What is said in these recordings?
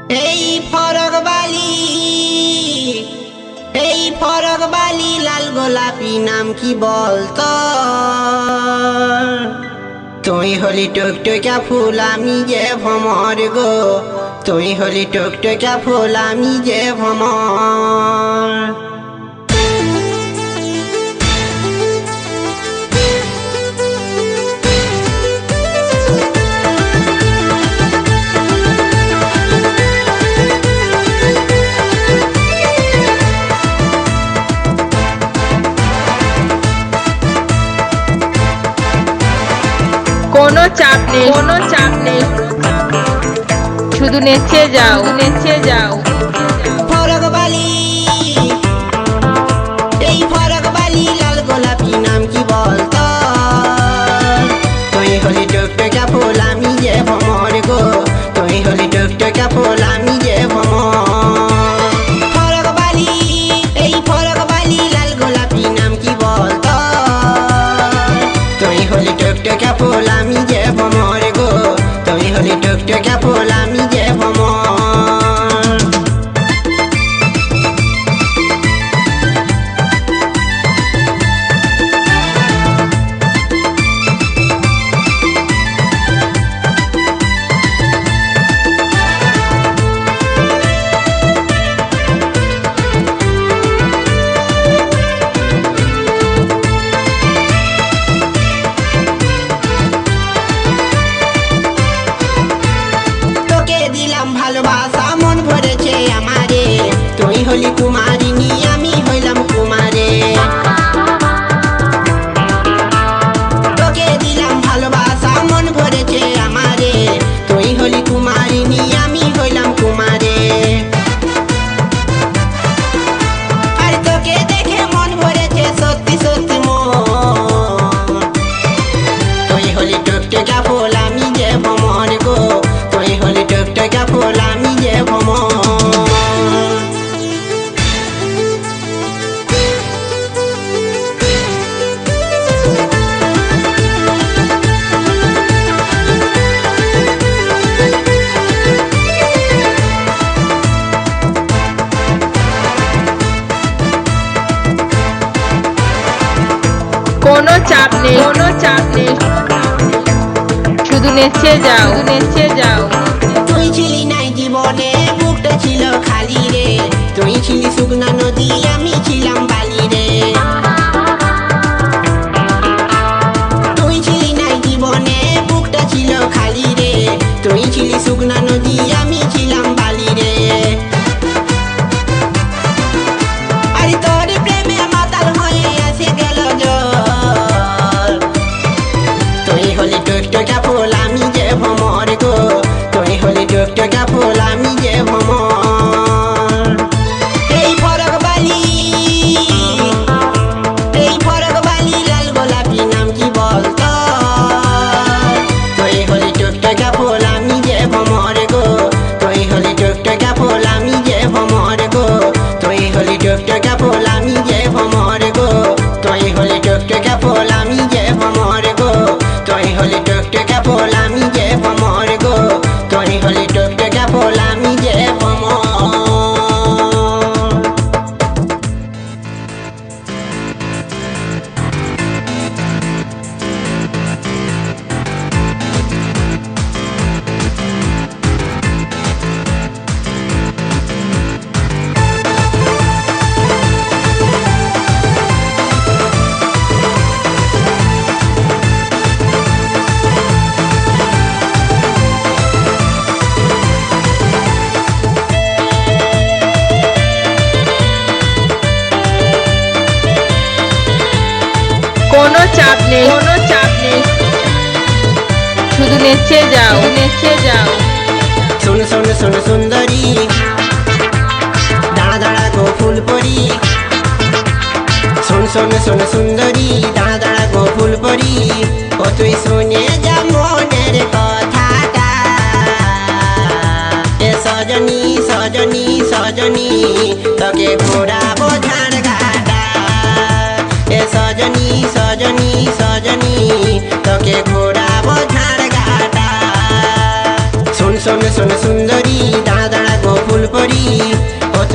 এই ফরক বালি এই ফরক বালি লাল গোলাপি নাম কি বলতো? তুই হলি টুকটুকা ফুল আমি যে ভ্রমর গো, তুই হলি টুকটুকা ফুল আমি যে ভ্রমর। কোনো চাপ নেই, শুধু নেচে যাও। ফরক বালি এই ফরক বালি লাল গোলাপি নাম কি বলতো? তুই হলি টুকটুকা ফুল আমি যে ভ্রমর গো, তুই হলি টুকটুকা ফুল আমি যে ভ্রমর। ফরক বালি এই ফরক বালি লাল গোলাপি নাম কি বলতো? তুই হলি টুকটুকা ফুল আমি যে ভ্রমর গো, তুই হলি টুকটুকা ফুল আমি যে ভ্রমর। ভালোবাসা মন ভরেছে আমারে, তুই হলি কুমারিনী আমি হইলাম কুমারে। তোকে দিলাম ভালোবাসা মন ভরেছে আমারে, তুই হলি কুমারিনী আমি হইলাম কুমারে। আর তোকে দেখে মন ভরেছে সত্যি সত্যি মন। তুই হলি টুকটুকা ফুল আমি যে ভ্রমর গো, তুই হলি টুকটুকা ফুল আমি যে ভ্রমর। কোনো চাপ নেই, শুধু নেচে যাও। তুই ছিলি নাই জীবনে বুকটা ছিল খালি রে, তুই ছিলি শুকনা নদী আমি ছিলাম বালি রে। তুই ছিলি নাই জীবনে বুকটা ছিল খালি রে, তুই ছিলি শুকনা নদী আমি ছিলাম বালি রে। আর তোর প্রেমে মাতাল হয়ে এসে গেল জল। তুই হলি টুকটুকা ফুল আমি যে ভ্রমর গো, তুই হলি টুকটুকা ফুল আমি যে ভ্রমর। এই ফরক বালি এই ফরক বালি লাল গোলাপি নাম কি বলতো? তুই হলি টুকটুকা ফুল আমি যে ভ্রমর গো, তুই হলি টুকটুকা ফুল আমি যে ভ্রমর গো, তুই হলি টুকটুকা ফুল আমি যে ভ্রমর গো, তুই হলি টুকটুকা ফুল আমি যে ভ্রমর গো, তুই হলি টুকটুকা ফুল আমি যে ভ্রমর গো, তুই হলি টুকটুকা ফুল আমি যে ভ্রমর। কোনো চাপ নেই, শুধু নেচে যাও। শুন শুন শুন সুন্দরী দাঁড়া দাঁড়া গো ফুল পরি। শুন শুন শুন সুন্দরী দাঁড়া দাঁড়া গো ফুল পরি। ও তুই শুনে যা মনের কথাটা, এ সজনী সজনী সজনী তোকে ঘোরাবো ঝাড় ঘাটা। এ সজনী সজনী সজনী তোকে ঘোরাবো ঝাড় ঘাটা। শুন শুন শুন সুন্দরী দাঁড়া দাঁড়া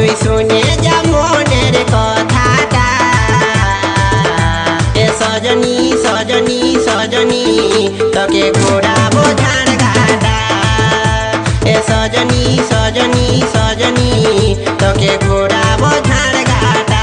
তুই শুনে যা মনের কথাটা এ সজনী সজনী সজনী তোকে ঘোরাবো ঝাড় ঘাটা এ সজনী সজনী সজনী তোকে ঘোরাবো ঝাড় ঘাটা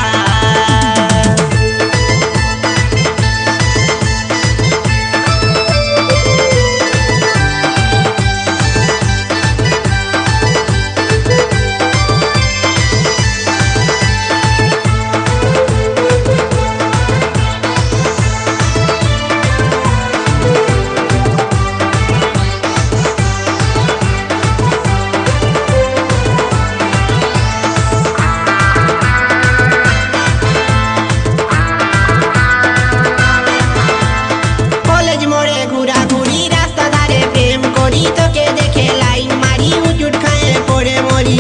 কলেজ মোড়ে ঘুরাঘুরি রাস্তা ধারে প্রেম করি তোকে দেখে লাইন মারি উজুট খায়ে পড়ে মরি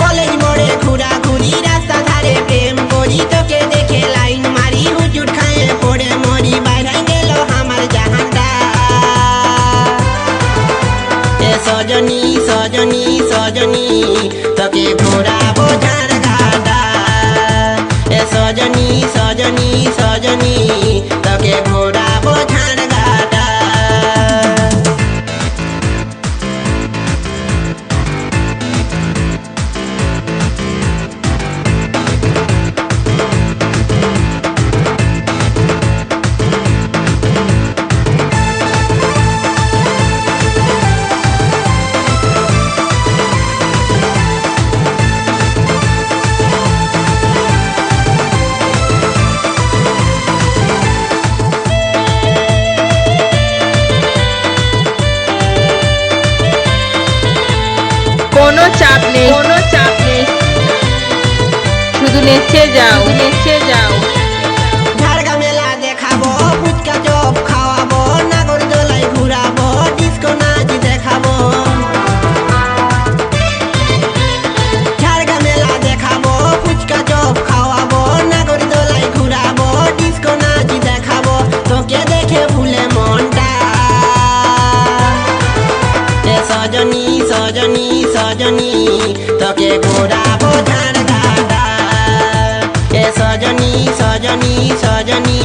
কলেজ মোড়ে ঘুরাঘুরি রাস্তা ধারে প্রেম করি তোকে দেখে লাইন মারি উজুট খায়ে পড়ে মরি বাইরে গেল আমার জাহানটা এ সজনী সজনী সজনী তোকে ঘোরাবো ঝাড় ঘাটা এ সজনী সজনী সজনী তোকে ঘোরাবো ঝাড় ঘাটা কোনো চাপ নেই, কোনো চাপ নেই, শুধু নেচে যাও, নেচে যাও। ঝাড়গা মেলা দেখাবো ফুচকা চপ খাওয়াবো নাগর দোলাই ঘুরাবো ডিস্কো নাচ দেখাবো ঝাড়গা মেলা দেখাবো ফুচকা চপ খাওয়াবো নাগর দোলাই ঘুরাবো ডিস্কো নাচ দেখাবো তোকে দেখে ভুলে মনটা এ সজনী সজনী সজনী তোকে ঘোরাবো ঝাড় ঘাটা এ সজনী সজনী সজনী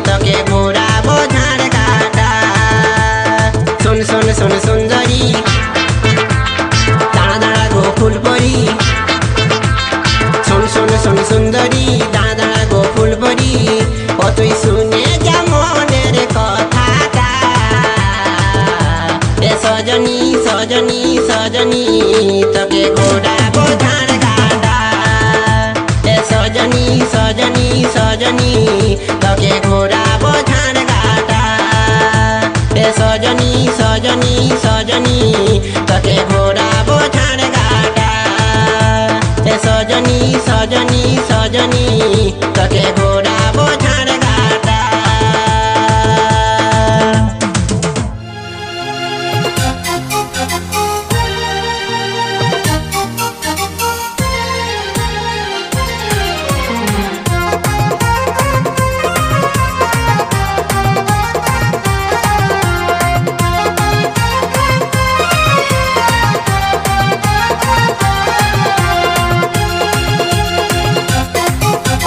তোকে ঘোরাবো ঝাড় ঘাটা শোন শোন শোন সুন্দরী দাঁড়া দাঁড়া গো ফুলপরি শোন শোন শোন সুন্দরী দাঁড়া দাঁড়া গো ফুলপরি ও তুই শুনে যা মনের কথাটা এ সজনী সজনী সজনী তোকে ঘোরাবো ঝাড় ঘাটা এ সজনী সজনী সজনী তোকে ঘোরাবো ঝাড় ঘাটা এ সজনী সজনী সজনী তোকে ঘোরাবো ঝাড় ঘাটা এ সজনী সজনী সজনী তোকে ঘোরাবো ঝাড় ঘাটা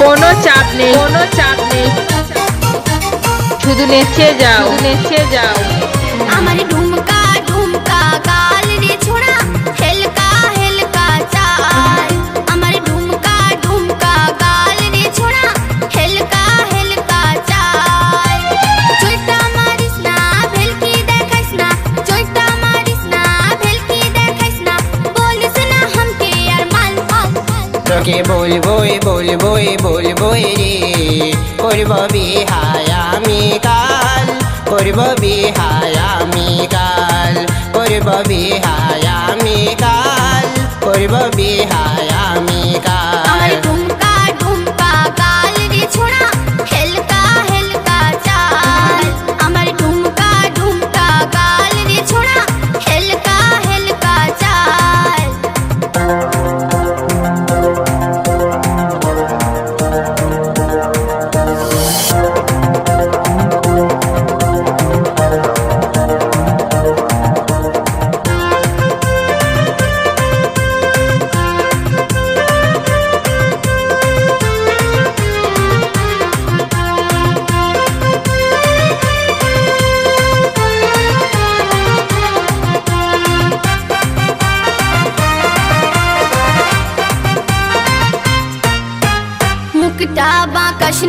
কোনো চাপ নেই, কোনো চাপ নেই, শুধু নেচে যাও, নেচে যাও। আমার ঢুমকা ঢুমকা গাল রে ছোড়া হেলকা হেলকা চাল আমার ঢুমকা ঢুমকা গাল রে ছোড়া হেলকা হেলকা চাল চোইটা মারিস না ভেলকি দেখাইস না চোইটা মারিস না ভেলকি দেখাইস না বলিস না हमके यार मान তোকে বলবোই বলবোই বলবোই রে করব বিহায় আমি কাল করব বিহায় আমি কাল করব বিহায় আমি কাল করব বিহায় আমি কাল আমার ঢুমকা ঢুমকা গাল রে ছোড়া হেলকা হেলকা চাল আমার ঢুমকা ঢুমকা গাল রে ছোড়া হেলকা হেলকা চাল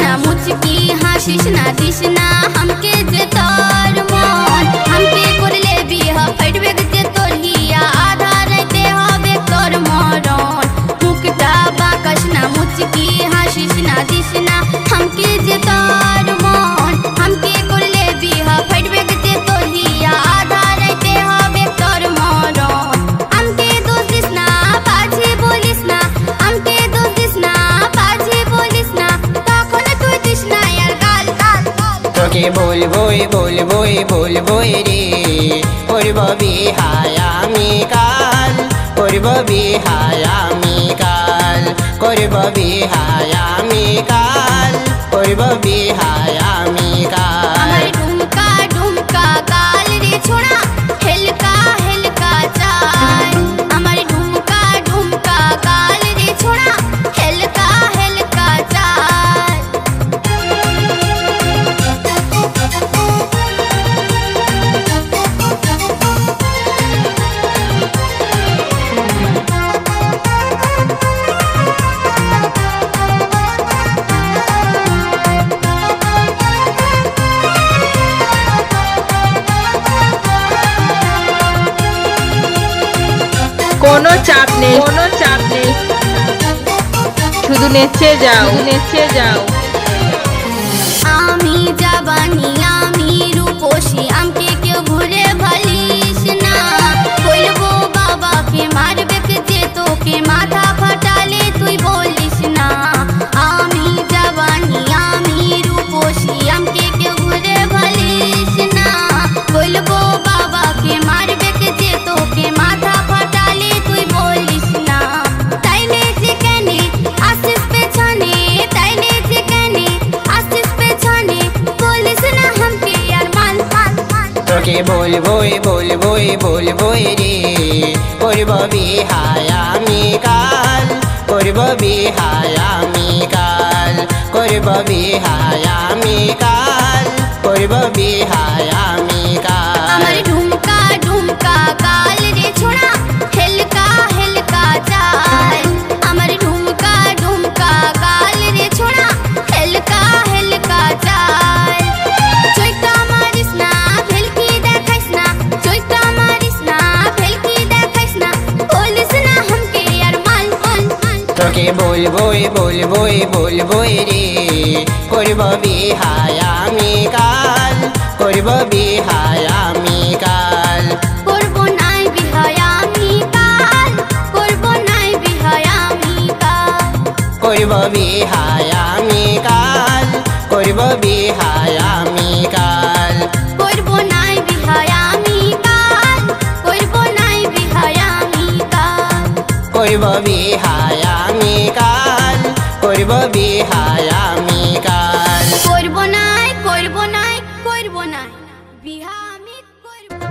না মুচকি হাসিস না দিস না हमके जे तोर मन हमके करले बिहा फटबे जे तोर हिया आधा रहते হবে तोर मरण मुकटा बाकस ना मुचकी हासिस ना दिस ना हमके जे तोर मन हमके करले बिहा फटबे जे तोर हिया आधा रहते হবে तोर मरण हमके दोष दिस ना बाजी बोलिस ना हमके दोष दिस ना बाजी बोलिस ना তখন তুই দিস না यार গাল গাল তোকে বলবোই বলবোই বলবোই রে করব বিহায় আমি কাল করব বিহায় আমি কাল করব বিহায় আমি কাল করব বিহায় আমি কাল আমার ঢুমকা ঢুমকা গাল রে ছোড়া হেলকা হেলকা চাই আমার ঢুমকা ঢুমকা গাল রে ছোড়া হেলকা হেলকা চাই কোনো চাপ নেই, কোনো চাপ নেই, শুধু নেচে যাও, নেচে যাও। আমি জাবানি আমি রূপসী আমকে কেউ ভুলে ভালিস না বলবো বাবাকে মারবে যে তোকে মাথা ফাটালে তুই বলিস না আমি জাবানি আমি রূপসী আমকে কেউ ভুলে ভালিস না বলবো বাবাকে মারবে যে তোকে মাথা ফাটালে তুই বলিস না তাইলে যে কেনে আসিস পেছনে তাইলে যে কেনে আসিস পেছনে বলিস না हमके यार मान मान मान তোকে বলবোই বলবোই বলবোই রে করব বিহায় আমি কাল করব বিহায় আমি কাল করব বিহায় আমি কাল করব বিহায় আমি আমার কাল ঢুমকা ঢুমকা গাল রে ছোড়া হেলকা হেলকা চাই আমার ঢুমকা ঢুমকা গাল রে ছোড়া হেলকা হেলকা চাই চৈতা মারিস না ভেলকি দেখাইস না চৈতা মারিস না ভেলকি দেখাইস না বলিস না हमके यार मान मान मान তোকে বলবোই বলবোই বলবোই রে করব বিহায় আমি কাল করব বিহায় আমি কাল করবো নাই বিহায় আমি কাল করবো নাই বিহায় আমি কাল করব বিহায় আমি কাল করব বিহায় আমি কাল করবো নাই বিহায় আমি কাল করবো নাই বিহায় আমি কাল করব বিহায় আমি কাল করব বিহায় আমি কাল করবো নাই করবো নাই করবো নাই বিহা আমি করবো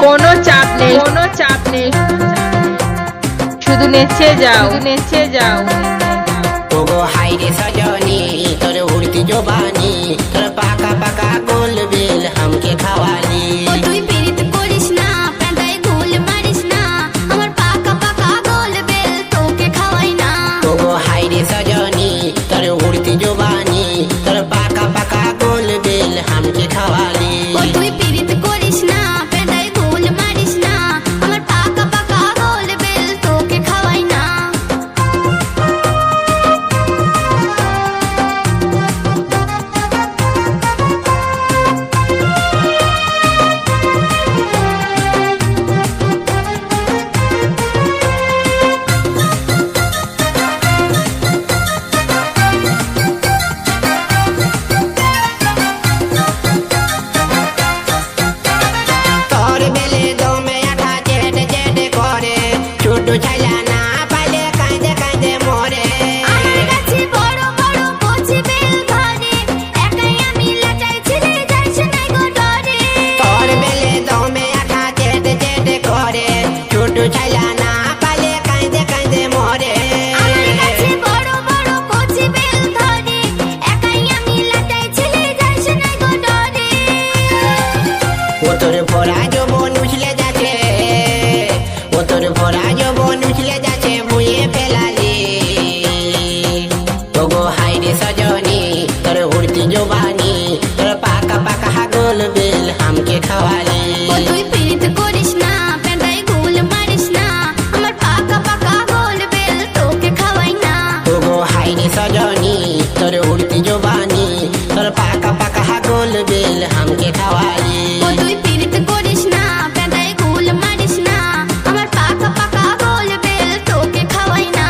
কোনো চাপ নেই, কোনো চাপ নেই, শুধু নেচে যাও, নেচে যাও। ওগো হাইরে সজনী তোর উড়তি জবানি তোর পাকা পাকা গোল বেল हमके খাওয়ালি ও তুই পীড়িত করিস না প্রান্তায় গোল মারিস না আমার পাকা পাকা গোল বেল তোকে খাওয়াই না ওগো হাইরে সজনী তোর উড়তি জবানি তোর পাকা পাকা গোল বেল हमके খাওয়ালি ও তুই পীড়িত করিস না প্রান্তায় গোল মারিস না আমার পাকা পাকা গোল বেল তোকে খাওয়াই না হাইরে সজনী তোর উড়তি জবানি তোর পাকা পাকা গোল বেল হামকে খাওয়ালি ও তুই পীড়িত করিস না পেঁদায় গুল মারিস না আমার পাকা পাকা গোল বেল তোকে খাওয়াই না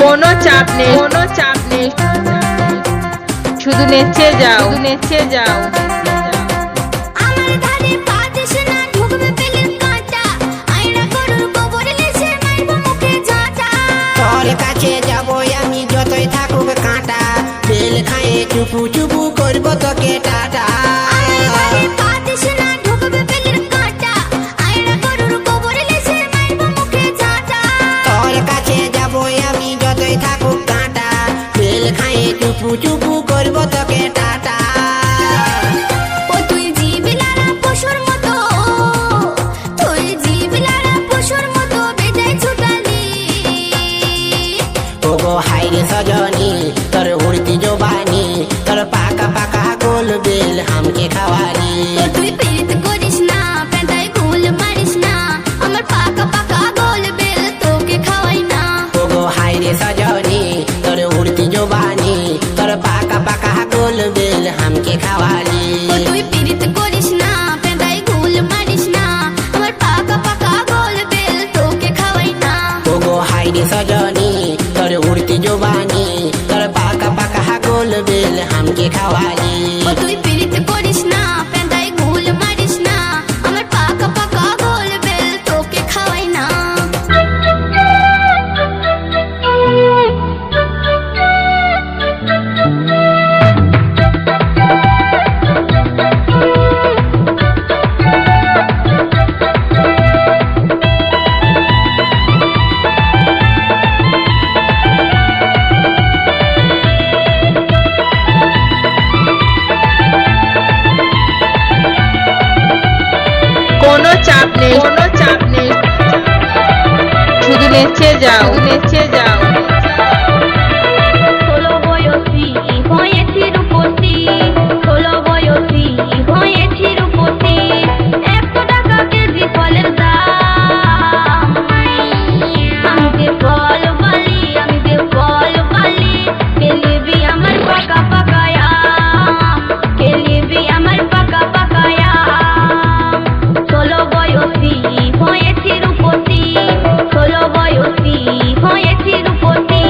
কোনো চাপ নেই, কোনো চাপ নেই, শুধু নেচে যাও, শুধু নেচে যাও। আমার ধারে পা দিস না ঢুকবে পেলের কাঁটা আয়না গরুর গোবর লেছে মারবো মুখে ঝাঁটা তোর কাছে যাব আমি যতই থাকুক কাঁটা বেল খায়ে চুপু চুপু করবো তোকে টাটা আমার ধারে পা দিস না ঢুকবে পেলের কাঁটা আয়না গরুর গোবর লেছে মারবো মুখে ঝাঁটা তোর কাছে যাব আমি যতই থাকুক কাঁটা বেল খায়ে চুপু চুপু করবো তোকে টাটা ও তুই জিবিলারা পশুর মতো তুই জিবিলারা পশুর মতো বেজায় ছুটালি ওগো হাইরে সজনী তোর উড়তি জবানি তোর পাকা পাকা গোল বেল হামকে খাওয়ালি ও তুই পীড়িত করিস না পেঁদায় গুল মারিস না আমার পাকা পাকা গোল বেল তোকে খাওয়াই না ওগো হাইরে সজনী তোর উড়তি জবানি তোর পাকা পাকা গোল বেল হামকে খাওয়ালি ও তুই পীড়িত করিস না পেঁদায় গুল মারিস না আমার পাকা পাকা গোল বেল তোকে খাওয়াই না ওগো হাইরে সজনী তোর উড়তি জবানি তোর পাকা পাকা গোল বেল হামকে খাওয়ালি ও তুই পীড়িত করিস না পেঁদায় গুল মারিস না আমার পাকা পাকা গোল বেল তোকে খাওয়াই না কোনো চাপ নেই, কোনো চাপ নেই, শুধু নেচে যাও, শুধু নেচে যাও। ষোলো বয়সী হয়েছি রূপসী, ষোলো বয়সী হয়েছি রূপসী, 100 টাকা কেজি ফলের দাম। আমি যে ফল বালি, আমি যে ফল বালি, কেলিবি আমার পাকা পাকা আম, কেলিবি আমার পাকা পাকা আম। ষোলো বয়সী হয়েছি রূপসী, ষোলো বয়সী হয়েছি রূপসী,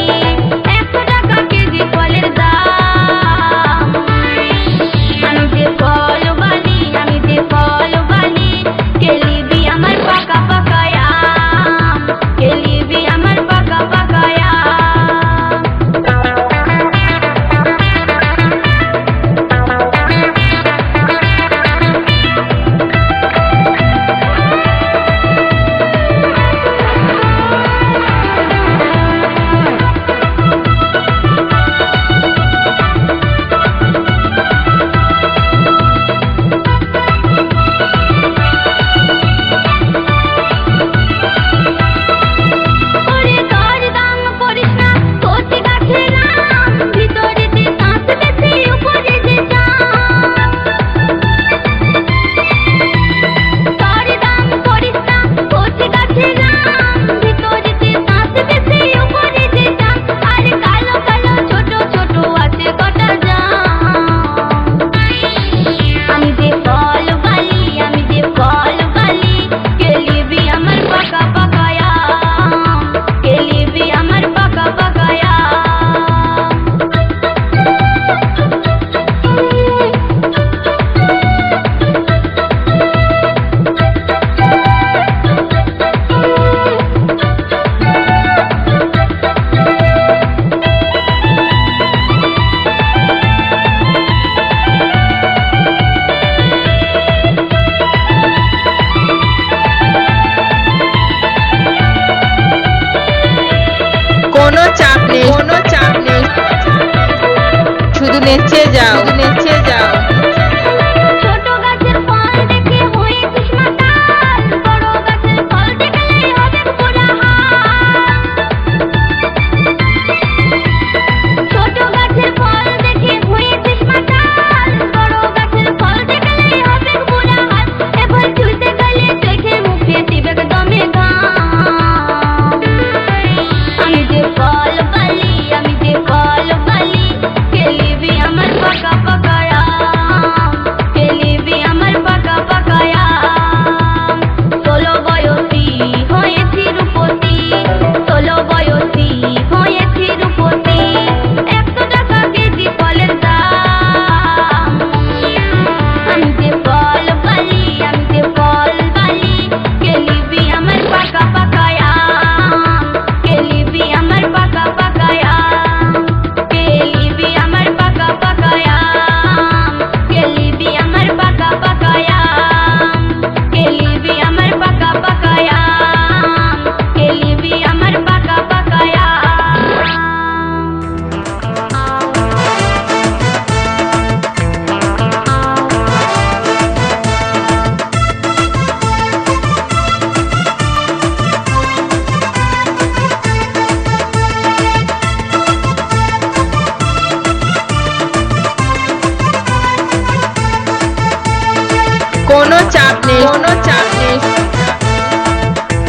কোনো চাপ নেই, কোনো চাপ নেই,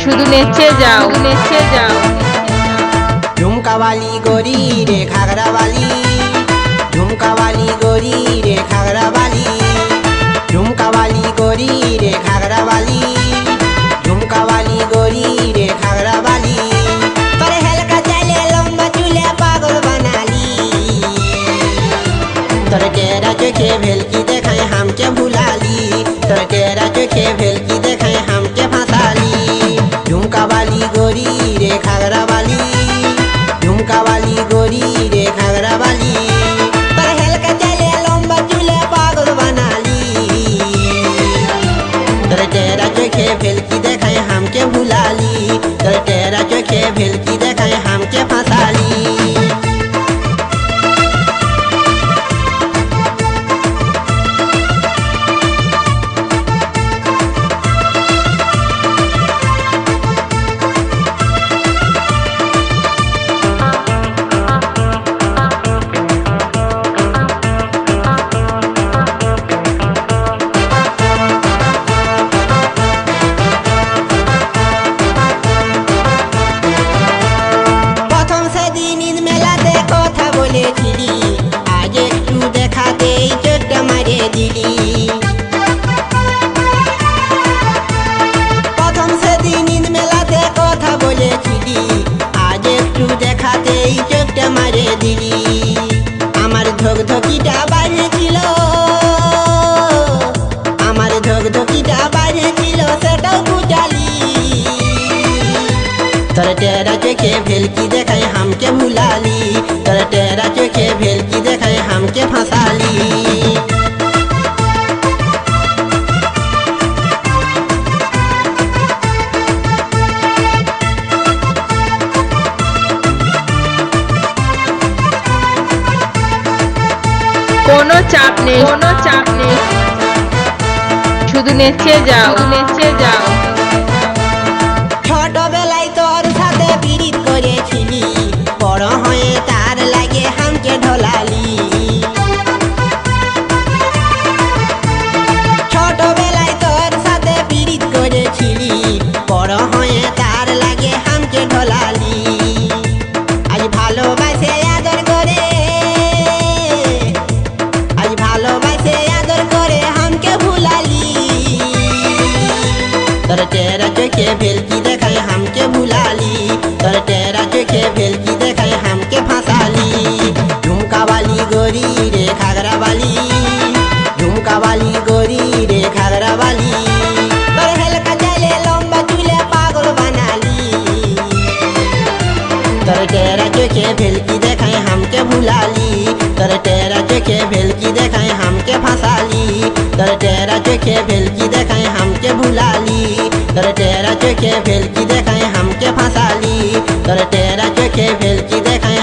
শুধু নেচে যাও, নেচে যাও। झुमका वाली गोरी रे घाघरा वाली, झुमका वाली गोरी रे घाघरा वाली, झुमका वाली गोरी रे घाघरा वाली, झुमका वाली गोरी रे घाघरा वाली। पर हल्का चले लंबा चूल्हे पागल बना ली, तोर तेरा चोखे भेलकी देखाए हमके भुला ली, तोर तेरा चोखे भेलकी देखाए हमके फंसा ली। झुमका वाली गोरी रे घाघरा वाली, झुमका वाली गोरी रे घाघरा वाली, पर हल्का चले लंबा चूल्हे पागल बना ली, तोर तेरा चोखे भेलकी देखाए हमके भुला ली, तोर तेरा चोखे भेलकी देखाए हमके फंसा ली। প্রথম সেদিন ঈদ মেলাতে কথা বলেছিলি, আজ একটু দেখাতেই চোখটা মারিয়ে দিলি। প্রথম সেদিন ঈদ মেলাতে কথা বলেছিলি, আজ একটু দেখাতেই চোখটা মারিয়ে দিলি। আমার ধকধকিটা বাইরে ছিল, আমার ধকধকিটা বাইরে ছিল, সেটাও বুঝালি। तोर तेरा चोखे भेलकी देखाए हमके भुला ली, तोर तेरा चोखे भेलकी देखाए हमके फंसा ली। কোনো চাপ নেই, কোনো চাপ নেই, শুধু নেচে যাও, নেচে যাও। ছোটবেলায় তোর সাথে পিরিত করেছিলি, বড় হয়ে তার লাগে হামকে ঢোলালি। ছোটবেলায় তোর সাথে পিরিত করেছিলি, বড় হয়ে তার লাগে হামকে ঢোলালি। আজ ভালোবাসে আদর করে, আজ ভালোবাসে আদর করে হামকে ভুলালি। तोर तेरा चोखे भेलकी देखाए हमके भुला ली, तोर तेरा चोखे भेलकी देखाए हमके फंसा ली। झुमका वाली गोरी रे घाघरा वाली, झुमका वाली गोरी रे घाघरा वाली, तोर हल्का चले लंबा चूल्हे पागल बना ली। तोर तेरा चोखे भेलकी देखाए हमके भुला ली, तोर तेरा चोखे भेलकी देखाए हमके फंसा ली, तोर तेरा चोखे भेलकी देखाए हमके भुला ली, तोर तेरा चोखे भेलकी देखाए हमके फंसा ली, तोर तेरा चोखे भेलकी देखाए